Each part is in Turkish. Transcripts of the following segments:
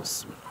Bismillah.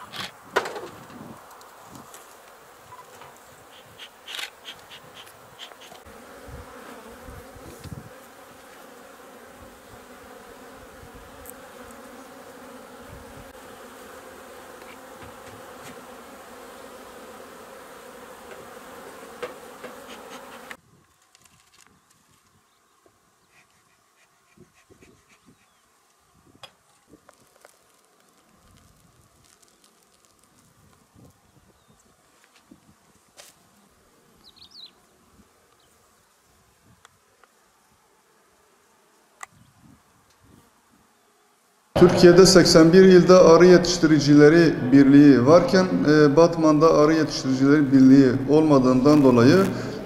Türkiye'de 81 ilde arı yetiştiricileri birliği varken Batman'da arı yetiştiricileri birliği olmadığından dolayı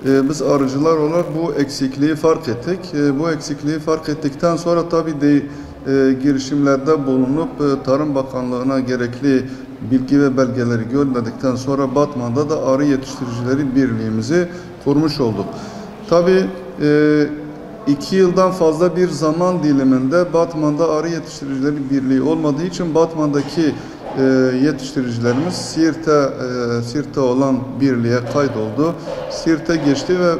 biz arıcılar olarak bu eksikliği fark ettik. Bu eksikliği fark ettikten sonra tabii de girişimlerde bulunup Tarım Bakanlığı'na gerekli bilgi ve belgeleri gönderdikten sonra Batman'da da arı yetiştiricileri birliğimizi kurmuş olduk. Tabii 2 yıldan fazla bir zaman diliminde Batman'da arı yetiştiricileri birliği olmadığı için Batman'daki yetiştiricilerimiz Siirt'te olan birliğe kaydoldu. Siirt'e geçti ve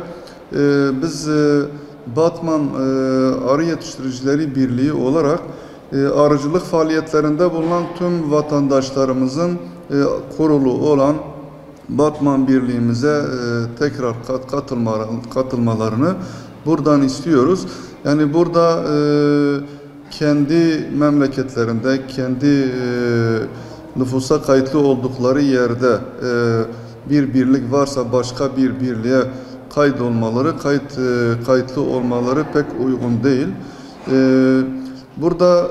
biz Batman Arı Yetiştiricileri Birliği olarak arıcılık faaliyetlerinde bulunan tüm vatandaşlarımızın kurulu olan Batman Birliği'mize tekrar katılmalarını buradan istiyoruz. Yani burada kendi memleketlerinde, kendi nüfusa kayıtlı oldukları yerde bir birlik varsa başka bir birliğe kayıtlı olmaları pek uygun değil. Burada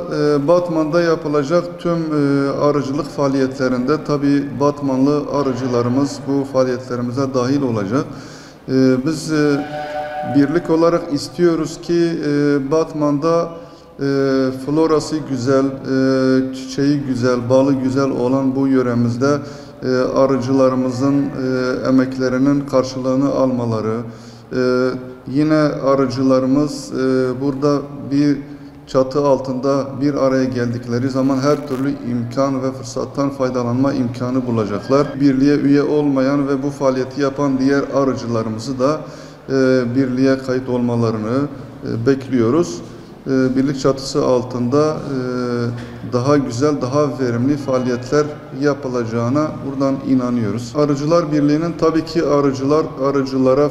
Batman'da yapılacak tüm arıcılık faaliyetlerinde tabii Batmanlı arıcılarımız bu faaliyetlerimize dahil olacak. Biz birlik olarak istiyoruz ki Batman'da florası güzel, çiçeği güzel, balı güzel olan bu yöremizde arıcılarımızın emeklerinin karşılığını almaları, yine arıcılarımız burada bir çatı altında bir araya geldikleri zaman her türlü imkan ve fırsattan faydalanma imkanı bulacaklar. Birliğe üye olmayan ve bu faaliyeti yapan diğer arıcılarımızı da birliğe kayıt olmalarını bekliyoruz. Birlik çatısı altında daha güzel, daha verimli faaliyetler yapılacağına buradan inanıyoruz. Arıcılar Birliği'nin tabii ki arıcılara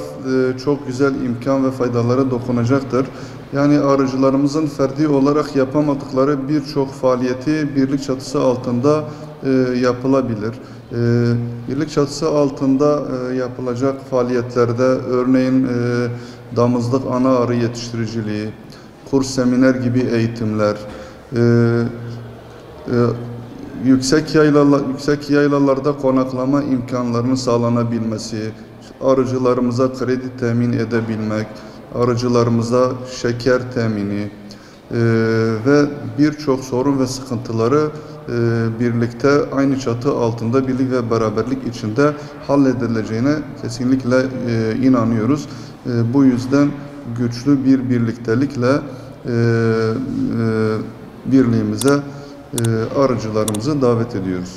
çok güzel imkan ve faydalara dokunacaktır. Yani arıcılarımızın ferdi olarak yapamadıkları birçok faaliyeti birlik çatısı altında yapılabilir. Birlik çatısı altında yapılacak faaliyetlerde örneğin damızlık ana arı yetiştiriciliği, kurs seminer gibi eğitimler, yüksek yaylalarda konaklama imkanlarının sağlanabilmesi, arıcılarımıza kredi temin edebilmek, arıcılarımıza şeker temini ve birçok sorun ve sıkıntıları birlikte aynı çatı altında birlik ve beraberlik içinde halledileceğine kesinlikle inanıyoruz. Bu yüzden güçlü bir birliktelikle birliğimize arıcılarımızı davet ediyoruz.